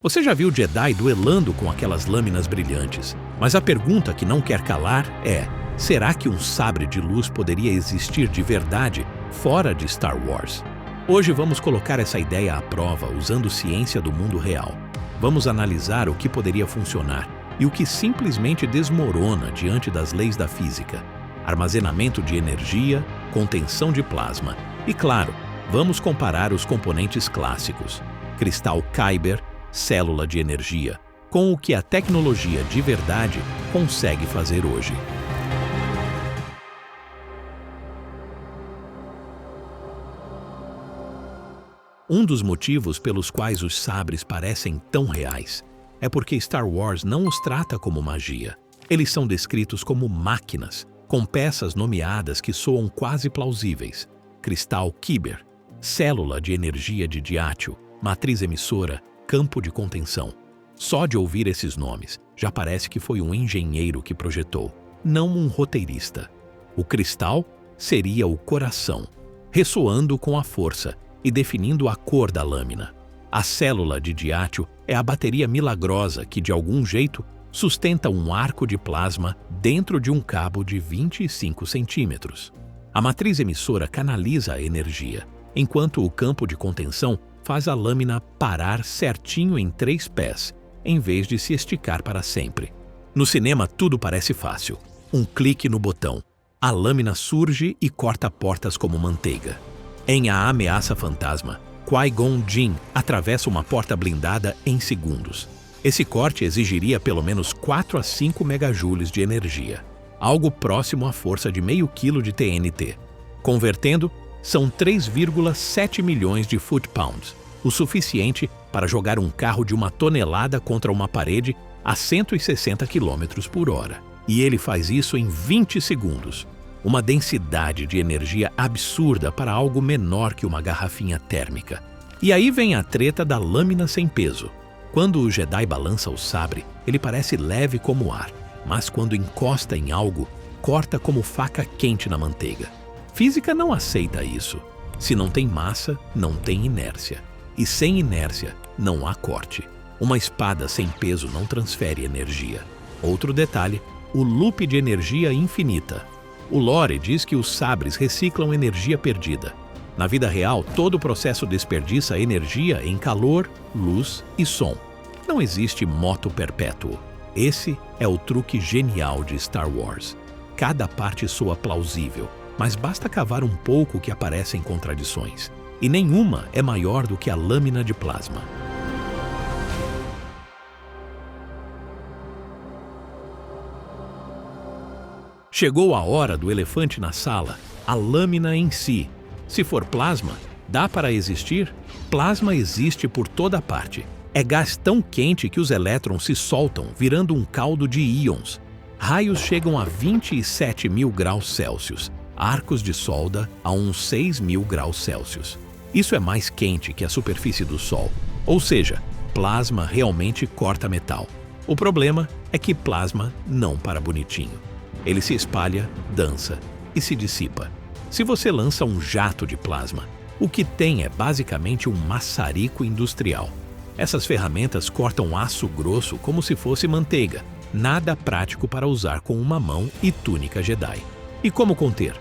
Você já viu Jedi duelando com aquelas lâminas brilhantes, mas a pergunta que não quer calar é: será que um sabre de luz poderia existir de verdade fora de Star Wars? Hoje vamos colocar essa ideia à prova usando ciência do mundo real. Vamos analisar o que poderia funcionar e o que simplesmente desmorona diante das leis da física. Armazenamento de energia, contenção de plasma e, claro, vamos comparar os componentes clássicos, cristal Kyber, célula de energia, com o que a tecnologia de verdade consegue fazer hoje. Um dos motivos pelos quais os sabres parecem tão reais é porque Star Wars não os trata como magia. Eles são descritos como máquinas, com peças nomeadas que soam quase plausíveis. Cristal Kyber, célula de energia de diátio, matriz emissora, campo de contenção. Só de ouvir esses nomes, já parece que foi um engenheiro que projetou, não um roteirista. O cristal seria o coração, ressoando com a força e definindo a cor da lâmina. A célula de diátio é a bateria milagrosa que, de algum jeito, sustenta um arco de plasma dentro de um cabo de 25 centímetros. A matriz emissora canaliza a energia, enquanto o campo de contenção faz a lâmina parar certinho em 3 pés, em vez de se esticar para sempre. No cinema tudo parece fácil. Um clique no botão, a lâmina surge e corta portas como manteiga. Em A Ameaça Fantasma, Qui-Gon Jinn atravessa uma porta blindada em segundos. Esse corte exigiria pelo menos 4 a 5 megajoules de energia, algo próximo à força de meio quilo de TNT. Convertendo, são 3,7 milhões de foot-pounds, o suficiente para jogar um carro de 1 tonelada contra uma parede a 160 km por hora. E ele faz isso em 20 segundos. Uma densidade de energia absurda para algo menor que uma garrafinha térmica. E aí vem a treta da lâmina sem peso. Quando o Jedi balança o sabre, ele parece leve como ar, mas quando encosta em algo, corta como faca quente na manteiga. Física não aceita isso. Se não tem massa, não tem inércia. E sem inércia, não há corte. Uma espada sem peso não transfere energia. Outro detalhe, o loop de energia infinita. O lore diz que os sabres reciclam energia perdida. Na vida real, todo o processo desperdiça energia em calor, luz e som. Não existe moto perpétuo. Esse é o truque genial de Star Wars. Cada parte soa plausível, mas basta cavar um pouco que aparecem contradições. E nenhuma é maior do que a lâmina de plasma. Chegou a hora do elefante na sala, a lâmina em si. Se for plasma, dá para existir? Plasma existe por toda parte. É gás tão quente que os elétrons se soltam, virando um caldo de íons. Raios chegam a 27 mil graus Celsius, arcos de solda a uns 6 mil graus Celsius. Isso é mais quente que a superfície do Sol, ou seja, plasma realmente corta metal. O problema é que plasma não para bonitinho. Ele se espalha, dança e se dissipa. Se você lança um jato de plasma, o que tem é basicamente um maçarico industrial. Essas ferramentas cortam aço grosso como se fosse manteiga, nada prático para usar com uma mão e túnica Jedi. E como conter?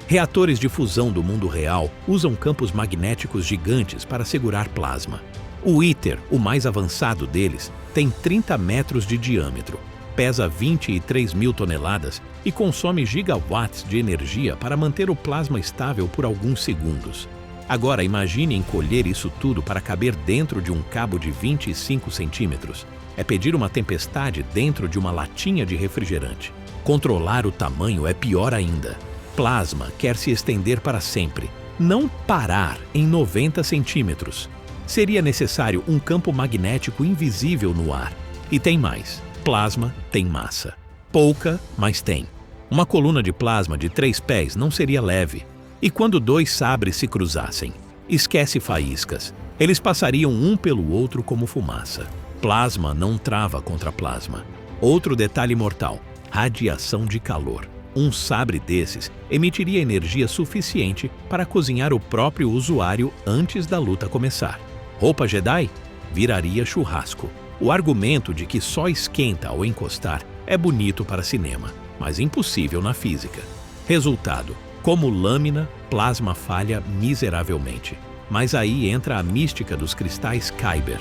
Reatores de fusão do mundo real usam campos magnéticos gigantes para segurar plasma. O ITER, o mais avançado deles, tem 30 metros de diâmetro, pesa 23 mil toneladas e consome gigawatts de energia para manter o plasma estável por alguns segundos. Agora imagine encolher isso tudo para caber dentro de um cabo de 25 centímetros. É pedir uma tempestade dentro de uma latinha de refrigerante. Controlar o tamanho é pior ainda. Plasma quer se estender para sempre, não parar em 90 centímetros. Seria necessário um campo magnético invisível no ar. E tem mais. Plasma tem massa. Pouca, mas tem. Uma coluna de plasma de 3 pés não seria leve. E quando 2 sabres se cruzassem? Esquece faíscas. Eles passariam um pelo outro como fumaça. Plasma não trava contra plasma. Outro detalhe mortal: radiação de calor. Um sabre desses emitiria energia suficiente para cozinhar o próprio usuário antes da luta começar. Roupa Jedi? viraria churrasco. O argumento de que só esquenta ao encostar é bonito para cinema, mas impossível na física. Resultado: como lâmina, plasma falha miseravelmente. Mas aí entra a mística dos cristais Kyber.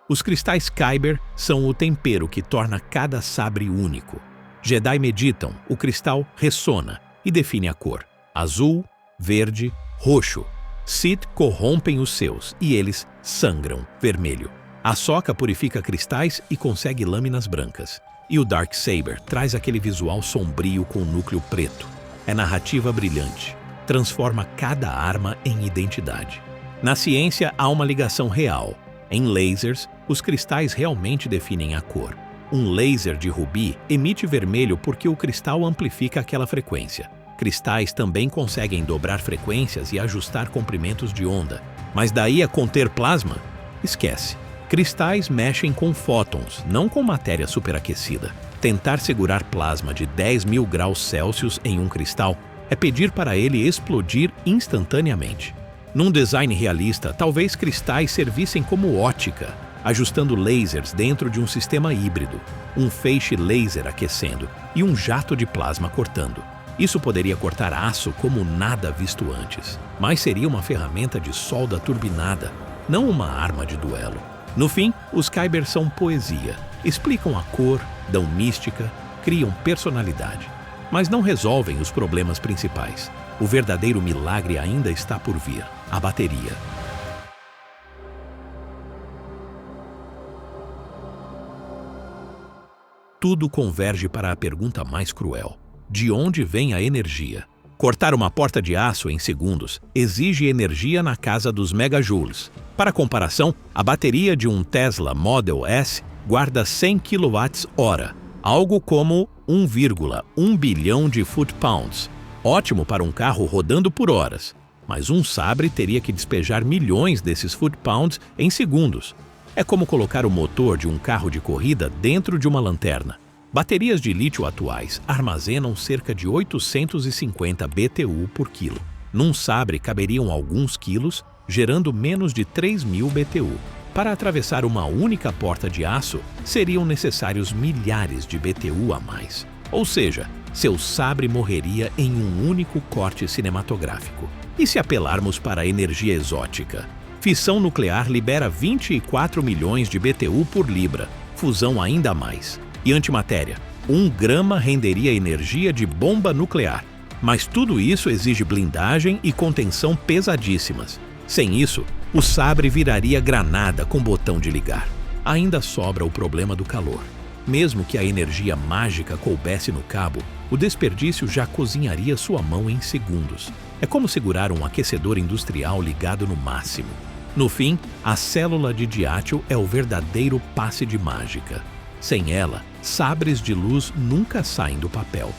Os cristais Kyber são o tempero que torna cada sabre único. Jedi meditam, o cristal ressona e define a cor: azul, verde, roxo. Sith corrompem os seus e eles sangram vermelho. A Ahsoka purifica cristais e consegue lâminas brancas. E o Darksaber traz aquele visual sombrio com núcleo preto. É narrativa brilhante. Transforma cada arma em identidade. Na ciência há uma ligação real. Em lasers, os cristais realmente definem a cor. Um laser de rubi emite vermelho porque o cristal amplifica aquela frequência. Cristais também conseguem dobrar frequências e ajustar comprimentos de onda. Mas daí a conter plasma? Esquece. Cristais mexem com fótons, não com matéria superaquecida. Tentar segurar plasma de 10.000 graus Celsius em um cristal é pedir para ele explodir instantaneamente. Num design realista, talvez cristais servissem como ótica, ajustando lasers dentro de um sistema híbrido, um feixe laser aquecendo e um jato de plasma cortando. Isso poderia cortar aço como nada visto antes, mas seria uma ferramenta de solda turbinada, não uma arma de duelo. No fim, os Kyber são poesia, explicam a cor, dão mística, criam personalidade, mas não resolvem os problemas principais. O verdadeiro milagre ainda está por vir: a bateria. Tudo converge para a pergunta mais cruel: de onde vem a energia? Cortar uma porta de aço em segundos exige energia na casa dos megajoules. Para comparação, a bateria de um Tesla Model S guarda 100 kWh, algo como 1,1 bilhão de foot-pounds. Ótimo para um carro rodando por horas, mas um sabre teria que despejar milhões desses foot-pounds em segundos. É como colocar o motor de um carro de corrida dentro de uma lanterna. Baterias de lítio atuais armazenam cerca de 850 BTU por quilo. Num sabre caberiam alguns quilos, gerando menos de 3.000 BTU. Para atravessar uma única porta de aço, seriam necessários milhares de BTU a mais. Ou seja, seu sabre morreria em um único corte cinematográfico. E se apelarmos para a energia exótica? Fissão nuclear libera 24 milhões de BTU por libra, fusão ainda mais. E antimatéria? 1 grama renderia energia de bomba nuclear. Mas tudo isso exige blindagem e contenção pesadíssimas. Sem isso, o sabre viraria granada com botão de ligar. Ainda sobra o problema do calor. Mesmo que a energia mágica coubesse no cabo, o desperdício já cozinharia sua mão em segundos. É como segurar um aquecedor industrial ligado no máximo. No fim, a célula de diátil é o verdadeiro passe de mágica. Sem ela, sabres de luz nunca saem do papel.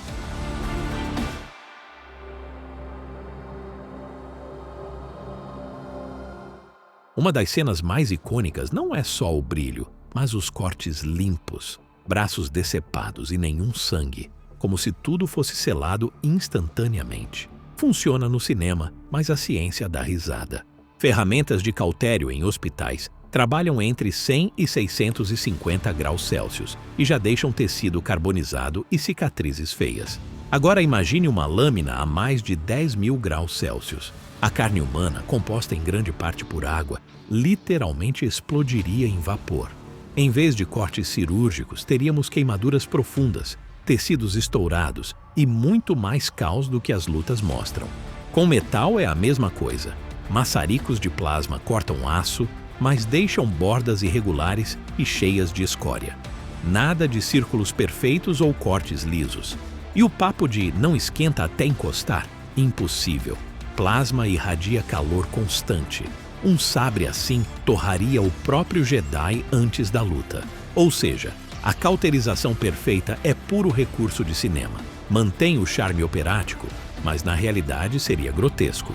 Uma das cenas mais icônicas não é só o brilho, mas os cortes limpos, braços decepados e nenhum sangue, como se tudo fosse selado instantaneamente. Funciona no cinema, mas a ciência dá risada. Ferramentas de cautério em hospitais trabalham entre 100 e 650 graus Celsius e já deixam tecido carbonizado e cicatrizes feias. Agora imagine uma lâmina a mais de 10.000 graus Celsius. A carne humana, composta em grande parte por água, literalmente explodiria em vapor. Em vez de cortes cirúrgicos, teríamos queimaduras profundas, tecidos estourados e muito mais caos do que as lutas mostram. Com metal é a mesma coisa. Maçaricos de plasma cortam aço, mas deixam bordas irregulares e cheias de escória. Nada de círculos perfeitos ou cortes lisos. E o papo de não esquenta até encostar? Impossível. Plasma irradia calor constante. Um sabre assim torraria o próprio Jedi antes da luta. Ou seja, a cauterização perfeita é puro recurso de cinema. Mantém o charme operático, mas na realidade seria grotesco.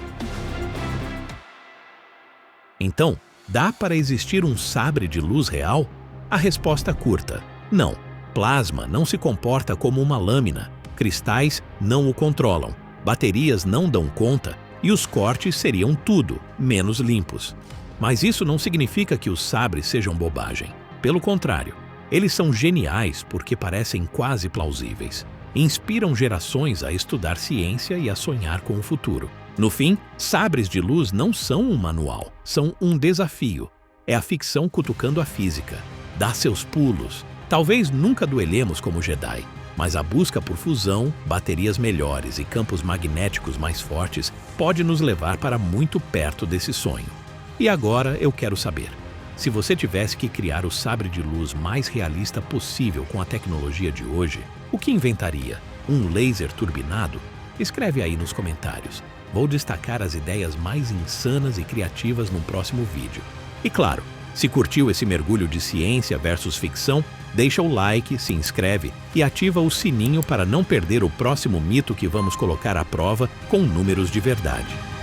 Então, dá para existir um sabre de luz real? A resposta curta: não. Plasma não se comporta como uma lâmina. Cristais não o controlam. baterias não dão conta e os cortes seriam tudo, menos limpos. Mas isso não significa que os sabres sejam bobagem. Pelo contrário, eles são geniais porque parecem quase plausíveis. Inspiram gerações a estudar ciência e a sonhar com o futuro. No fim, sabres de luz não são um manual, são um desafio. É a ficção cutucando a física. Dá seus pulos. Talvez nunca duelemos como Jedi, mas a busca por fusão, baterias melhores e campos magnéticos mais fortes pode nos levar para muito perto desse sonho. E agora eu quero saber, se você tivesse que criar o sabre de luz mais realista possível com a tecnologia de hoje, o que inventaria? Um laser turbinado? Escreve aí nos comentários. Vou destacar as ideias mais insanas e criativas no próximo vídeo. E claro, se curtiu esse mergulho de ciência versus ficção, deixa o like, se inscreve e ativa o sininho para não perder o próximo mito que vamos colocar à prova com números de verdade.